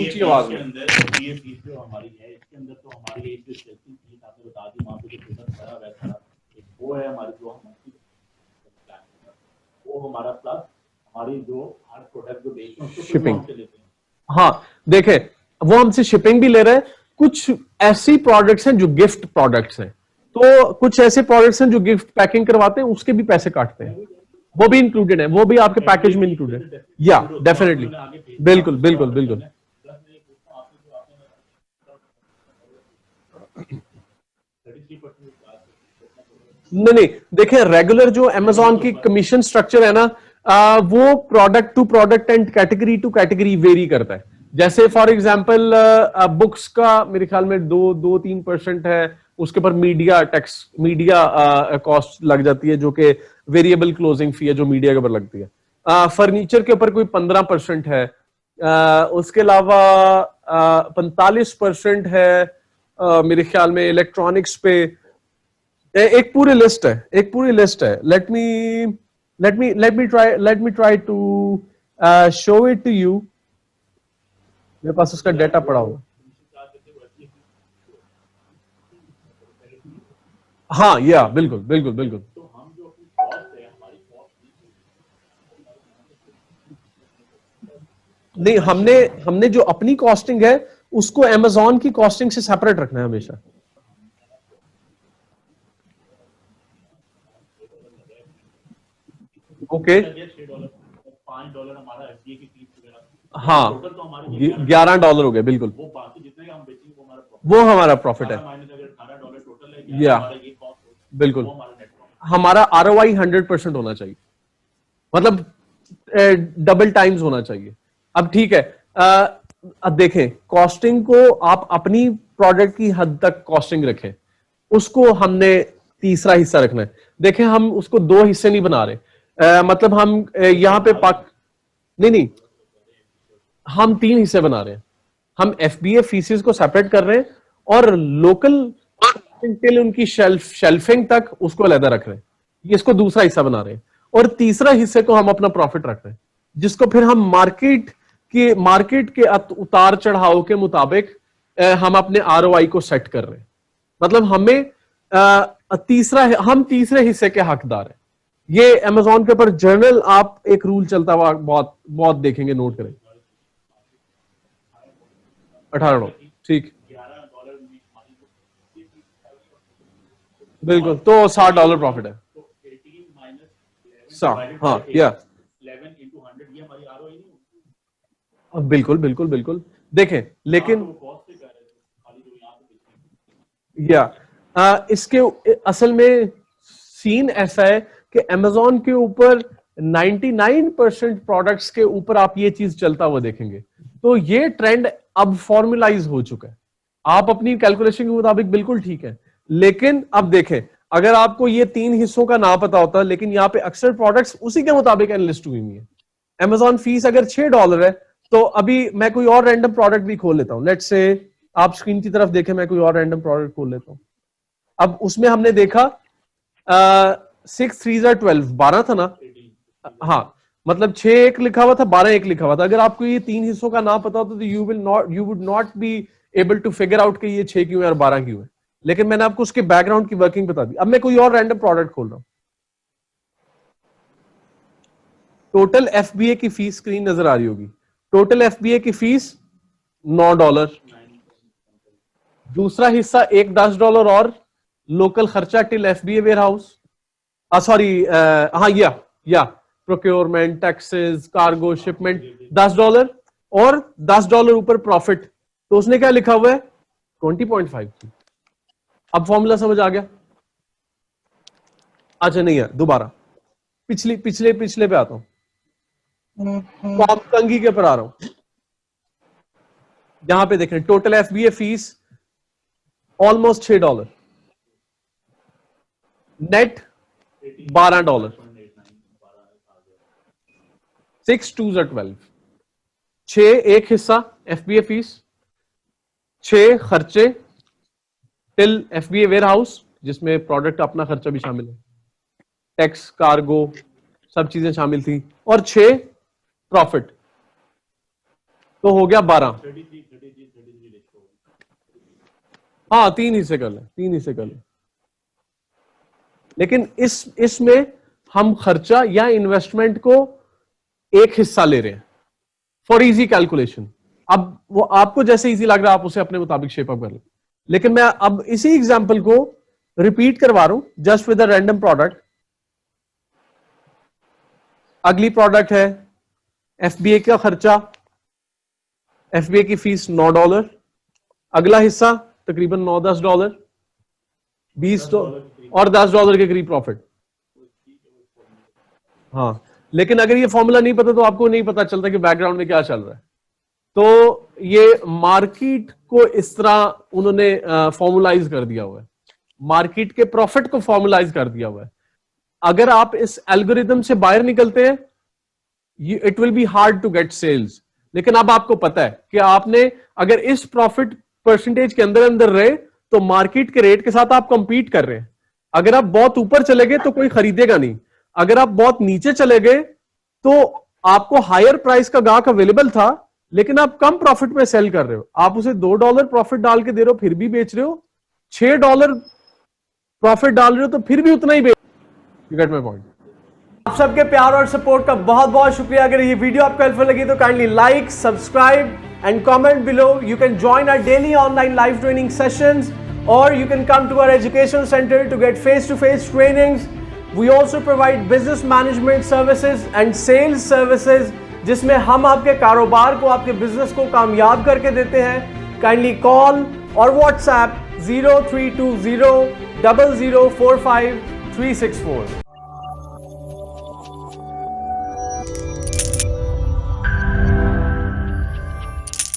ऊंची आवाज में। ये फीस जो हमारी है इसके अंदर तो हमारी एक जो चलती फीस आपने बता दी वहां पे जो प्रोडक्ट खड़ा है खड़ा वो है हमारी जो वो हमारा प्लस हमारी जो हर प्रोडक्ट जो बेचते हैं उसको शिपिंग हमसे लेते हैं। हाँ देखें, वो हमसे शिपिंग भी ले रहे हैं। कुछ ऐसी प्रोडक्ट्स हैं जो गिफ्ट प्रोडक्ट्स हैं, तो कुछ ऐसे प्रोडक्ट्स हैं जो गिफ्ट पैकिंग करवाते हैं, उसके भी पैसे काटते हैं, वो भी इंक्लूडेड है, वो भी आपके पैकेज में इंक्लूडेड है। या डेफिनेटली, बिल्कुल बिल्कुल बिल्कुल। नहीं नहीं, देखिए रेगुलर जो अमेजॉन की कमीशन स्ट्रक्चर है ना, वो product to product and category to category vary करता है। जैसे फॉर एग्जांपल बुक्स का मेरे ख्याल में 2-3% है, उसके ऊपर मीडिया टैक्स, मीडिया कॉस्ट लग जाती है, जो कि वेरिएबल क्लोजिंग फी है जो मीडिया के ऊपर लगती है। फर्नीचर के ऊपर कोई 15% है, उसके अलावा 45% है मेरे ख्याल में इलेक्ट्रॉनिक्स पे। एक पूरी लिस्ट है, एक पूरी लिस्ट है। Let me try to show it to you. मेरे पास उसका डेटा पड़ा हुआ। हाँ या बिल्कुल बिल्कुल बिल्कुल। नहीं, हमने जो अपनी कॉस्टिंग है उसको अमेजॉन की कॉस्टिंग से सेपरेट रखना है हमेशा। ओके $5 हमारा एफडीए की फीस वगैरह, हाँ टोटल तो हमारी $11 हो गए बिल्कुल। वो बाकी जितने हम बेचेंगे वो हमारा प्रॉफिट है। $18 टोटल है या हमारा ये कॉस्ट बिल्कुल, हमारा ROI 100% होना चाहिए, मतलब डबल टाइम्स होना चाहिए। अब ठीक है, अब देखें, कॉस्टिंग को आप अपनी प्रोडक्ट की हद तक कॉस्टिंग रखें, उसको हमने तीसरा हिस्सा रखना है। देखें, हम उसको 2 हिस्से नहीं बना रहे, मतलब हम यहां पे नहीं, हम 3 हिस्से बना रहे हैं। हम FBA फीसिस को सेपरेट कर रहे हैं और लोकल टिल उनकी शेल्फिंग तक उसको अलग रख रहे हैं, ये इसको दूसरा हिस्सा बना रहे हैं। और तीसरा हिस्से को हम अपना प्रॉफिट रख रहे हैं, जिसको फिर हम मार्केट के उतार चढ़ाव के मुताबिक हम अपने ROI को सेट कर रहे हैं। मतलब हमें हम तीसरे हिस्से के हकदार हैं। ये अमेजॉन के ऊपर जर्नल आप एक रूल चलता हुआ बहुत बहुत देखेंगे, नोट करें। $18, ठीक, बिल्कुल, तो $60 प्रॉफिट है। हाँ या बिल्कुल बिल्कुल बिल्कुल। देखें लेकिन या इसके असल में सीन ऐसा है कि अमेजॉन के ऊपर 99% प्रोडक्ट्स के ऊपर आप ये चीज चलता हुआ देखेंगे। तो ये ट्रेंड अब फॉर्मुलाइज हो चुका है। आप अपनी कैलकुलेशन के मुताबिक बिल्कुल ठीक है, लेकिन अब देखें, अगर आपको ये 3 हिस्सों का ना पता होता, लेकिन यहाँ पे अक्सर प्रोडक्ट्स उसी के मुताबिक एनालिस्ट हुई है। अमेजॉन फीस अगर $6 है, तो अभी मैं कोई और रैंडम प्रोडक्ट भी खोल लेता हूं। लेट्स से आप स्क्रीन की तरफ देखें, मैं कोई और रैंडम प्रोडक्ट खोल लेता हूं। अब उसमें हमने देखा 6 3 12, 12 था ना। हाँ, मतलब 6 एक लिखा हुआ था, 12 एक लिखा हुआ था। अगर आपको ये 3 हिस्सों का ना पता होता तो you would not be able to figure out कि ये 6 क्यों है और 12 क्यों है। लेकिन मैंने आपको उसके बैकग्राउंड की वर्किंग बता दी। अब मैं कोई और रैंडम प्रोडक्ट खोल रहा हूं। टोटल FBA की फीस स्क्रीन नजर आ रही होगी। टोटल FBA की फीस $9। दूसरा हिस्सा एक $10 और लोकल खर्चा till FBA warehouse, sorry हाँ या प्रोक्योरमेंट, टैक्सेस, कार्गो, शिपमेंट, $10 और $10 ऊपर प्रॉफिट। तो उसने क्या लिखा हुआ है 20.5। अब फॉर्मूला समझ आ गया? अच्छा नहीं है, दोबारा पिछले पे आता हूं, कंगी के पर आ रहा हूं। यहां पे देखें, total FBA fees almost $6, net $12, 6 2 12, 6 एक हिस्सा FBA फीस, 6 खर्चे टिल FBA वेयर हाउस, जिसमें प्रोडक्ट अपना खर्चा भी शामिल है, टैक्स, कार्गो, सब चीजें शामिल थी, और 6 प्रॉफिट। तो हो गया 12। 33 लिस्ट हो। हाँ 3 हिस्से कर लें, 3 हिस्से कर लें। लेकिन इसमें हम खर्चा या इन्वेस्टमेंट को एक हिस्सा ले रहे हैं फॉर इजी कैलकुलेशन। अब वो आपको जैसे इजी लग रहा है आप उसे अपने मुताबिक शेप अप कर लें। लेकिन मैं अब इसी एग्जांपल को रिपीट करवा रहा हूं just with a random product. अगली प्रोडक्ट है एफबीए का खर्चा, एफबीए की फीस $9। अगला हिस्सा तकरीबन $9-10, $20 और $10 के करीब प्रॉफिट। हाँ लेकिन अगर ये फॉर्मूला नहीं पता तो आपको नहीं पता चलता कि बैकग्राउंड में क्या चल रहा है। तो ये मार्केट को इस तरह उन्होंने फॉर्मुलाइज कर दिया हुआ है, मार्केट के प्रॉफिट को फॉर्मुलाइज कर दिया हुआ है। अगर आप इस एल्गोरिथम से बाहर निकलते हैं it will be hard to get sales. लेकिन अब आपको पता है कि आपने अगर इस प्रॉफिट परसेंटेज के अंदर अंदर रहे तो मार्केट के रेट के साथ आप कंपीट कर रहे हैं। अगर आप बहुत ऊपर चले गए तो कोई खरीदेगा नहीं, अगर आप बहुत नीचे चले गए तो आपको हायर प्राइस का गाहक अवेलेबल था लेकिन आप कम प्रॉफिट में सेल कर रहे हो, आप उसे $2 प्रॉफिट डाल के दे रहे हो फिर भी बेच रहे हो, $6 प्रॉफिट डाल रहे हो तो फिर भी उतना ही बेच। You get my point. आप सबके प्यार और सपोर्ट का बहुत बहुत शुक्रिया। अगर ये वीडियो आपको हेल्पफुल लगी तो kindly like, subscribe and comment below. You can join our daily online live training sessions or you can come to our education center to get face-to-face trainings. We also provide business management services and sales services जिसमें हम आपके कारोबार को, आपके business को कामयाब करके देते हैं। काइंडली कॉल और व्हाट्सएप 0320 0045 364।